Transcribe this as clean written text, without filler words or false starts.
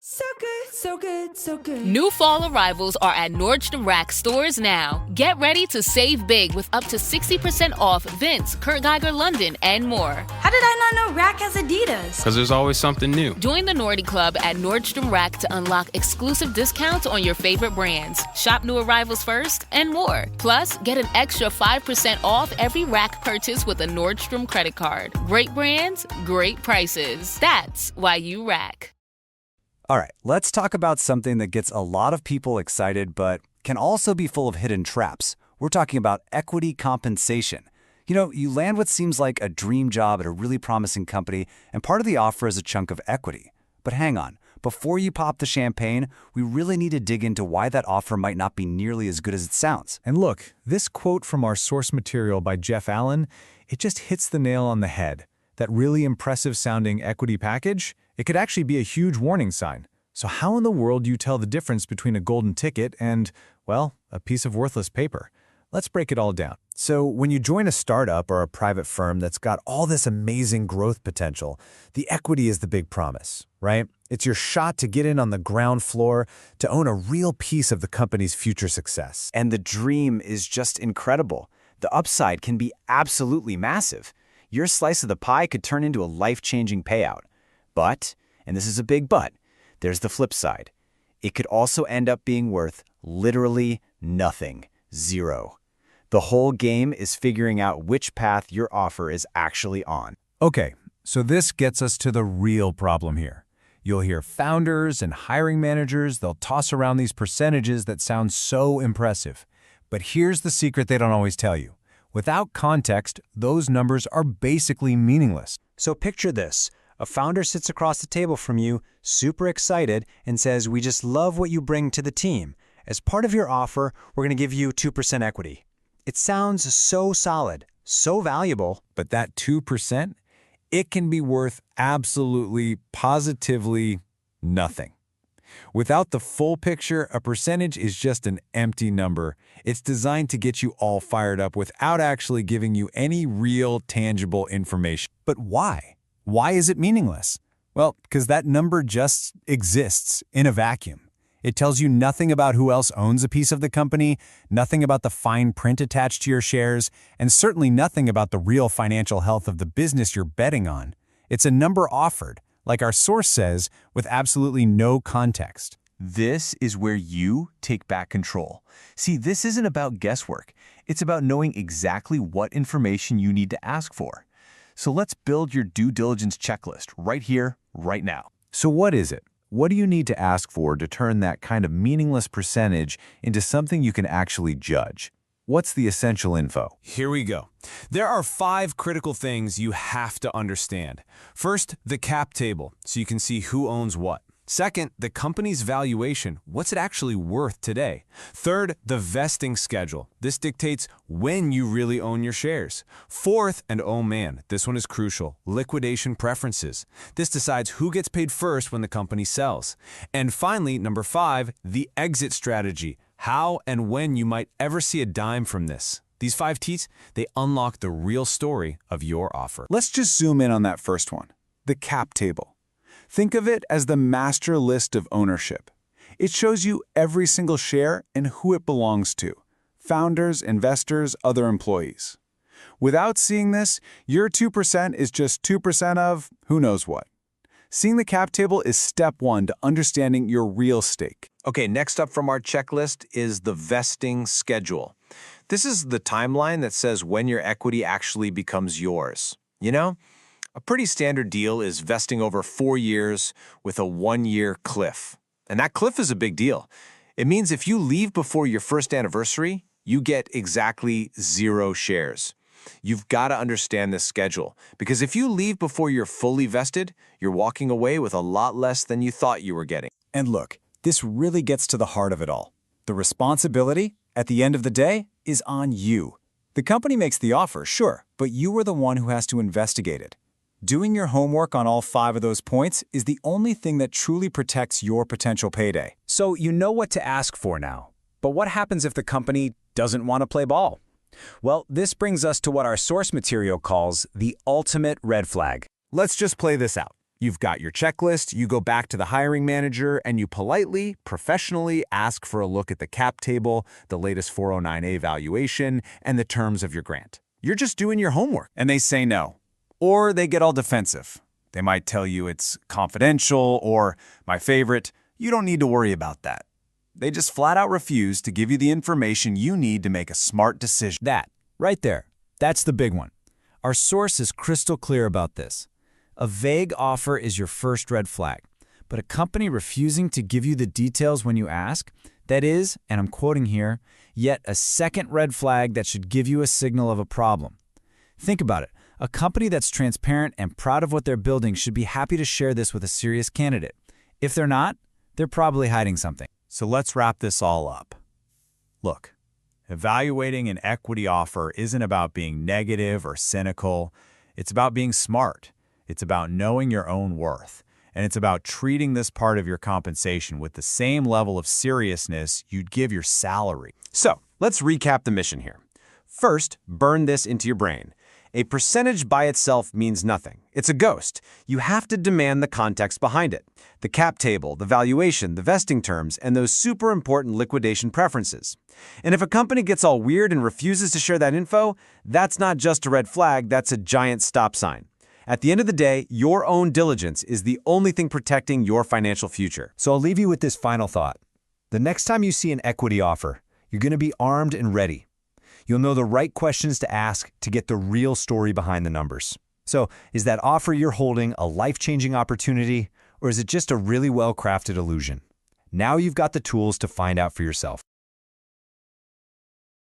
So good, so good, so good. New fall arrivals are at Nordstrom Rack stores now. Get ready to save big with up to 60% off Vince, Kurt Geiger London, and more. How did I not know Rack has Adidas? Because there's always something new. Join the Nordy Club at Nordstrom Rack to unlock exclusive discounts on your favorite brands. Shop new arrivals first and more. Plus, get an extra 5% off every Rack purchase with a Nordstrom credit card. Great brands, great prices. That's why you Rack. All right, let's talk about something that gets a lot of people excited but can also be full of hidden traps. We're talking about equity compensation. You know, you land what seems like a dream job at a really promising company, and part of the offer is a chunk of equity. But hang on, before you pop the champagne, we really need to dig into why that offer might not be nearly as good as it sounds. And look, this quote from our source material by Jeff Allen, it just hits the nail on the head. That really impressive sounding equity package, it could actually be a huge warning sign. So how in the world do you tell the difference between a golden ticket and, well, a piece of worthless paper? Let's break it all down. So when you join a startup or a private firm that's got all this amazing growth potential, the equity is the big promise, right? It's your shot to get in on the ground floor, to own a real piece of the company's future success. And the dream is just incredible. The upside can be absolutely massive. Your slice of the pie could turn into a life-changing payout. But, and this is a big but, there's the flip side. It could also end up being worth literally nothing, zero. The whole game is figuring out which path your offer is actually on. Okay, so this gets us to the real problem here. You'll hear founders and hiring managers, they'll toss around these percentages that sound so impressive. But here's the secret they don't always tell you. Without context, those numbers are basically meaningless. So picture this. A founder sits across the table from you, super excited, and says, "We just love what you bring to the team. As part of your offer, we're going to give you 2% equity." It sounds so solid, so valuable. But that 2%, it can be worth absolutely, positively nothing. Without the full picture, a percentage is just an empty number. It's designed to get you all fired up without actually giving you any real, tangible information. But why? Why is it meaningless? Well, because that number just exists in a vacuum. It tells you nothing about who else owns a piece of the company, nothing about the fine print attached to your shares, and certainly nothing about the real financial health of the business you're betting on. It's a number offered, like our source says, with absolutely no context. This is where you take back control. See, this isn't about guesswork. It's about knowing exactly what information you need to ask for. So let's build your due diligence checklist right here, right now. So what is it? What do you need to ask for to turn that kind of meaningless percentage into something you can actually judge? What's the essential info? Here we go. There are 5 critical things you have to understand. First, the cap table, so you can see who owns what. Second, the company's valuation. What's it actually worth today? Third, the vesting schedule. This dictates when you really own your shares. Fourth, and oh man, this one is crucial, liquidation preferences. This decides who gets paid first when the company sells. And finally, number 5, the exit strategy. How and when you might ever see a dime from this. These 5 T's, they unlock the real story of your offer. Let's just zoom in on that first one, the cap table. Think of it as the master list of ownership. It shows you every single share and who it belongs to: founders, investors, other employees. Without seeing this, your 2% is just 2% of who knows what. Seeing the cap table is step 1 to understanding your real stake. Okay, next up from our checklist is the vesting schedule. This is the timeline that says when your equity actually becomes yours. You know, a pretty standard deal is vesting over 4 years with a 1-year cliff. And that cliff is a big deal. It means if you leave before your first anniversary, you get exactly 0 shares. You've got to understand this schedule, because if you leave before you're fully vested, you're walking away with a lot less than you thought you were getting. And look, this really gets to the heart of it all. The responsibility, at the end of the day, is on you. The company makes the offer, sure, but you are the one who has to investigate it. Doing your homework on all 5 of those points is the only thing that truly protects your potential payday. So you know what to ask for now. But what happens if the company doesn't want to play ball? Well, this brings us to what our source material calls the ultimate red flag. Let's just play this out. You've got your checklist, you go back to the hiring manager, and you politely, professionally ask for a look at the cap table, the latest 409A valuation, and the terms of your grant. You're just doing your homework. And they say no. Or they get all defensive. They might tell you it's confidential, or, my favorite, you don't need to worry about that. They just flat out refuse to give you the information you need to make a smart decision. That, right there, that's the big one. Our source is crystal clear about this. A vague offer is your first red flag, but a company refusing to give you the details when you ask, that is, and I'm quoting here, yet a second red flag that should give you a signal of a problem. Think about it. A company that's transparent and proud of what they're building should be happy to share this with a serious candidate. If they're not, they're probably hiding something. So let's wrap this all up. Look, evaluating an equity offer isn't about being negative or cynical. It's about being smart. It's about knowing your own worth. And it's about treating this part of your compensation with the same level of seriousness you'd give your salary. So, let's recap the mission here. First, burn this into your brain. A percentage by itself means nothing. It's a ghost. You have to demand the context behind it. The cap table, the valuation, the vesting terms, and those super important liquidation preferences. And if a company gets all weird and refuses to share that info, that's not just a red flag, that's a giant stop sign. At the end of the day, your own diligence is the only thing protecting your financial future. So I'll leave you with this final thought. The next time you see an equity offer, you're going to be armed and ready. You'll know the right questions to ask to get the real story behind the numbers. So, is that offer you're holding a life-changing opportunity, or is it just a really well-crafted illusion? Now you've got the tools to find out for yourself.